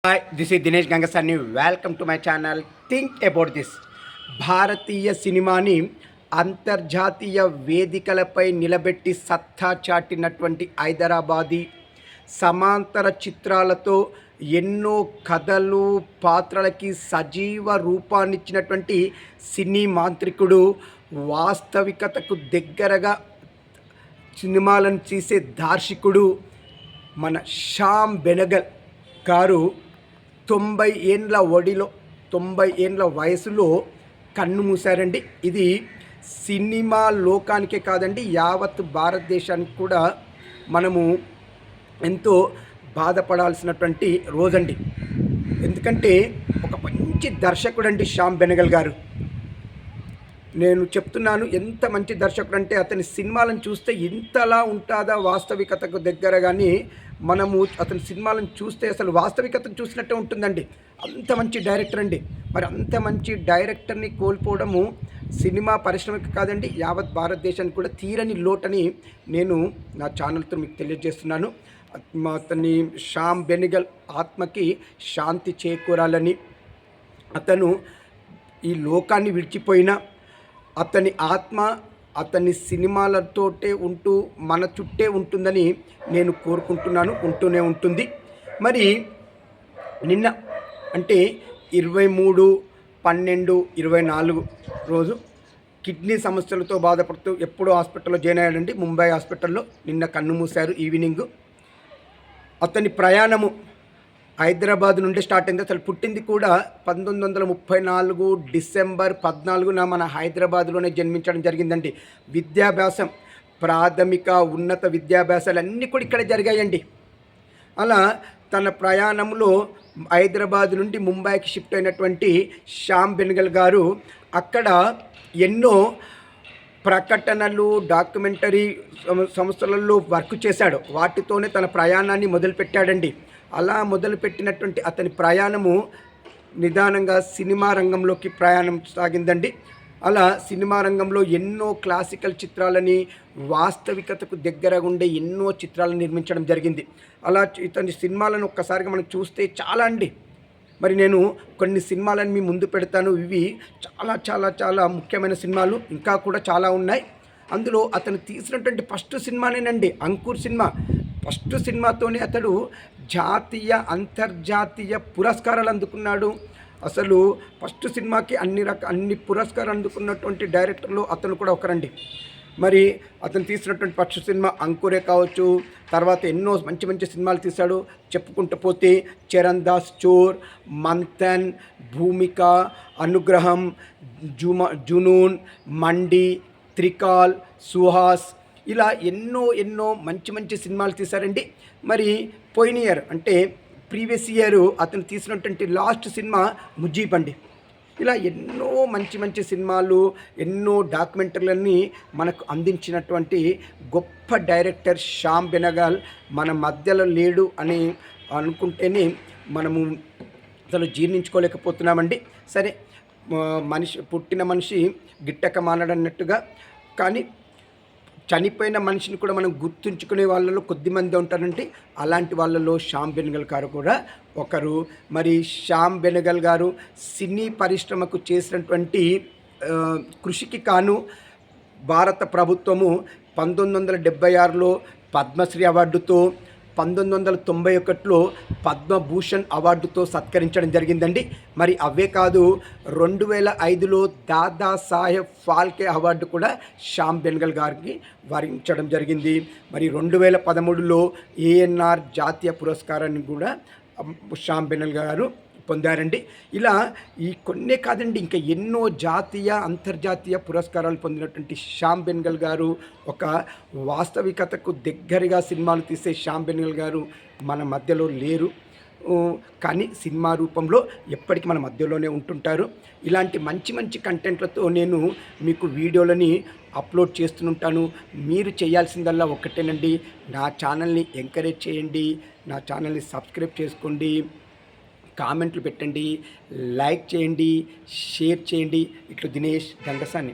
Hi, this is Dinesh Gangasani. Welcome to my channel think about this. భారతీయ సినిమాని అంతర్జాతీయ వేదికలపై నిలబెట్టి సత్తా చాటినటువంటి హైదరాబాదీ సమాంతర చిత్రాలతో ఎన్నో కథలు పాత్రలకి సజీవ రూపాన్నిచ్చినటువంటి సినీ మాంత్రికుడు, వాస్తవికతకు దగ్గరగా సినిమాలను తీసే దార్శికుడు మన శ్యామ్ బెనగల్ గారు 90 ఏండ్ల ఒడిలో 90 ఏండ్ల వయసులో కన్ను మూశారండి. ఇది సినిమా లోకానికే కాదండి, యావత్ భారతదేశానికి కూడా మనము ఎంతో బాధపడాల్సినటువంటి రోజండి. ఎందుకంటే ఒక మంచి దర్శకుడు అండి శ్యామ్ బెనగల్ గారు. నేను చెప్తున్నాను, ఎంత మంచి దర్శకుడు అంటే అతని సినిమాలను చూస్తే ఇంతలా ఉంటుందా వాస్తవికతకు దగ్గర, కానీ మనము అతని సినిమాలను చూస్తే అసలు వాస్తవికతను చూసినట్టే ఉంటుందండి. అంత మంచి డైరెక్టర్ అండి. మరి అంత మంచి డైరెక్టర్ని కోల్పోవడము సినిమా పరిశ్రమకి కాదండి, యావత్ భారతదేశానికి కూడా తీరని లోటని నేను నా ఛానల్తో మీకు తెలియజేస్తున్నాను. అతని శ్యామ్ బెనగల్ ఆత్మకి శాంతి చేకూరాలని, అతను ఈ లోకాన్ని విడిచిపోయిన అతని ఆత్మ అతని సినిమాలతోటే ఉంటూ మన చుట్టే ఉంటుందని నేను కోరుకుంటున్నాను, ఉంటూనే ఉంటుంది. మరి నిన్న అంటే 23/12/24 రోజు కిడ్నీ సమస్యలతో బాధపడుతూ ఎప్పుడో హాస్పిటల్లో జాయిన్ అయ్యాడండి, ముంబై హాస్పిటల్లో. నిన్న కన్ను మూశారు ఈవినింగ్. అతని ప్రయాణము హైదరాబాద్ నుండి స్టార్ట్ అయింది. అసలు పుట్టింది కూడా 1934 డిసెంబర్ 14న మన హైదరాబాద్లోనే జన్మించడం జరిగిందండి. విద్యాభ్యాసం, ప్రాథమిక ఉన్నత విద్యాభ్యాసాలన్నీ కూడా ఇక్కడ జరిగాయండి. అలా తన ప్రయాణంలో హైదరాబాద్ నుండి ముంబైకి షిఫ్ట్ అయినటువంటి శ్యామ్ బెనగల్ గారు అక్కడ ఎన్నో ప్రకటనలు, డాక్యుమెంటరీ సంస్థలలో వర్క్ చేశాడు. వాటితోనే తన ప్రయాణాన్ని మొదలుపెట్టాడండి. అలా మొదలుపెట్టినటువంటి అతని ప్రయాణము నిదానంగా సినిమా రంగంలోకి ప్రయాణం సాగిందండి. అలా సినిమా రంగంలో ఎన్నో క్లాసికల్ చిత్రాలని, వాస్తవికతకు దగ్గరగా ఉండే ఎన్నో చిత్రాలను నిర్మించడం జరిగింది. అలా ఇతని సినిమాలను ఒక్కసారిగా మనం చూస్తే చాలా అండి. మరి నేను కొన్ని సినిమాలను మీ ముందు పెడతాను. ఇవి చాలా చాలా చాలా ముఖ్యమైన సినిమాలు, ఇంకా కూడా చాలా ఉన్నాయి. అందులో అతను తీసినటువంటి ఫస్ట్ సినిమానేనండి అంకుర్ సినిమా. ఫస్ట్ సినిమాతోనే అతడు జాతీయ అంతర్జాతీయ పురస్కారాలు అందుకున్నాడు. అసలు ఫస్ట్ సినిమాకి అన్ని పురస్కారాలు అందుకున్నటువంటి డైరెక్టర్లు అతను కూడా ఒకరండి. మరి అతను తీసినటువంటి ఫస్ట్ సినిమా అంకురే కావచ్చు, తర్వాత ఎన్నో మంచి మంచి సినిమాలు తీశాడు. చెప్పుకుంటూ పోతే చరణ్ దాస్ చోర్, మంథన్, భూమిక, అనుగ్రహం, జునూన్, మండి, త్రికాల్, సుహాస్, ఇలా ఎన్నో ఎన్నో మంచి మంచి సినిమాలు తీశారండి. మరి పోయిన ఇయర్ అంటే ప్రీవియస్ ఇయర్ అతను తీసినటువంటి లాస్ట్ సినిమా ముజీబ్ అండి. ఇలా ఎన్నో మంచి మంచి సినిమాలు, ఎన్నో డాక్యుమెంటరీలన్నీ మనకు అందించినటువంటి గొప్ప డైరెక్టర్ శ్యామ్ బెనగల్ మన మధ్యలో లేడు అని అనుకుంటేనే మనము అసలు జీర్ణించుకోలేకపోతున్నామండి. సరే, పుట్టిన మనిషి గిట్టక మానడన్నట్టుగా, కానీ చనిపోయిన మనిషిని కూడా మనం గుర్తుంచుకునే వాళ్ళలో కొద్దిమంది ఉంటారంటే అలాంటి వాళ్ళలో శ్యామ్ బెనగల్ గారు కూడా ఒకరు. మరి శ్యామ్ బెనగల్ గారు సినీ పరిశ్రమకు చేసినటువంటి కృషికి కాను భారత ప్రభుత్వము 1976లో పద్మశ్రీ అవార్డుతో, 1991లో పద్మభూషణ్ అవార్డుతో సత్కరించడం జరిగిందండి. మరి అవే కాదు, 2005లో దాదాసాహెబ్ ఫాల్కే అవార్డు కూడా శ్యామ్ బెనగల్ గారికి వరించడం జరిగింది. మరి 2013లో ఏఎన్ఆర్ జాతీయ పురస్కారాన్ని కూడా శ్యామ్ బెనగల్ గారు పొందారండి. ఇలా ఈ కొన్నే కాదండి, ఇంకా ఎన్నో జాతీయ అంతర్జాతీయ పురస్కారాలు పొందినటువంటి శ్యామ్ బెనగల్ గారు, ఒక వాస్తవికతకు దగ్గరగా సినిమాలు తీసే శ్యామ్ బెనగల్ గారు మన మధ్యలో లేరు. కానీ సినిమా రూపంలో ఎప్పటికీ మన మధ్యలోనే ఉంటుంటారు. ఇలాంటి మంచి మంచి కంటెంట్లతో నేను మీకు వీడియోలని అప్లోడ్ చేస్తుంటాను. మీరు చేయాల్సిందల్లా ఒక్కటేనండి, నా ఛానల్ని ఎంకరేజ్ చేయండి, నా ఛానల్ని సబ్స్క్రైబ్ చేసుకోండి, కామెంట్లు పెట్టండి, లైక్ చేయండి, షేర్ చేయండి. ఇట్లు దినేష్ గంగసాని.